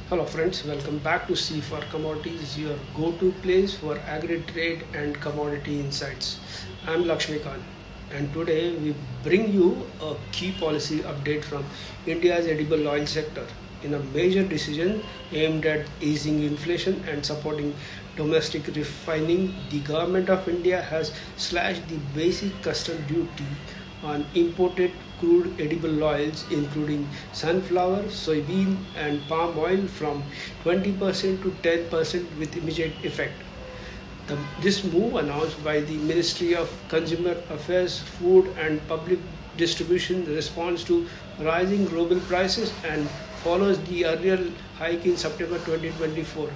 Hello friends, welcome back to C for Commodities, your go-to place for agri-trade and commodity insights. I'm Lakshmi Khan, and today we bring you a key policy update from India's edible oil sector. In a major decision aimed at easing inflation and supporting domestic refining, the government of India has slashed the basic custom duty on imported crude edible oils including sunflower, soybean and palm oil from 20% to 10% with immediate effect. This move, announced by the Ministry of Consumer Affairs, Food and Public Distribution, responds to rising global prices and follows the earlier hike in September 2024.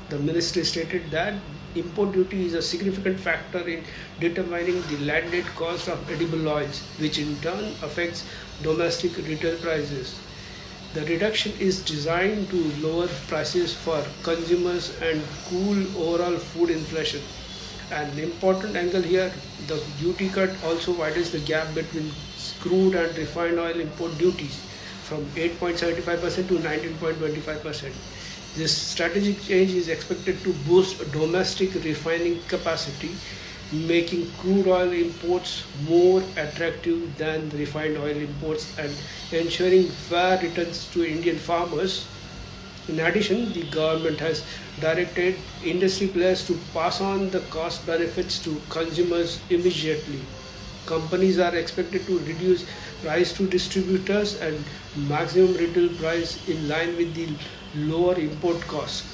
The ministry stated that import duty is a significant factor in determining the landed cost of edible oils, which in turn affects domestic retail prices. The reduction is designed to lower prices for consumers and cool overall food inflation. An important angle here, the duty cut also widens the gap between crude and refined oil import duties from 8.75% to 19.25%. This strategic change is expected to boost domestic refining capacity, making crude oil imports more attractive than refined oil imports and ensuring fair returns to Indian farmers. In addition, the government has directed industry players to pass on the cost benefits to consumers immediately. Companies are expected to reduce price to distributors and maximum retail price in line with the lower import costs.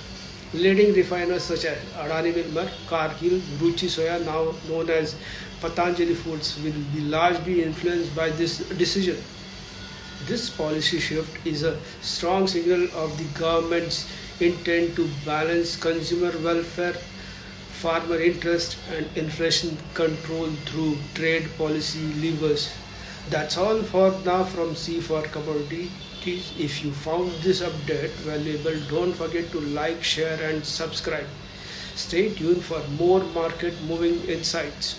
Leading refiners such as Adani Wilmar, Cargill, Ruchi Soya, now known as Patanjali Foods, will be largely influenced by this decision. This policy shift is a strong signal of the government's intent to balance consumer welfare, farmer interest, and inflation control through trade policy levers. That's all for now from C for Commodities. If you found this update valuable, don't forget to like, share, and subscribe. Stay tuned for more market moving insights.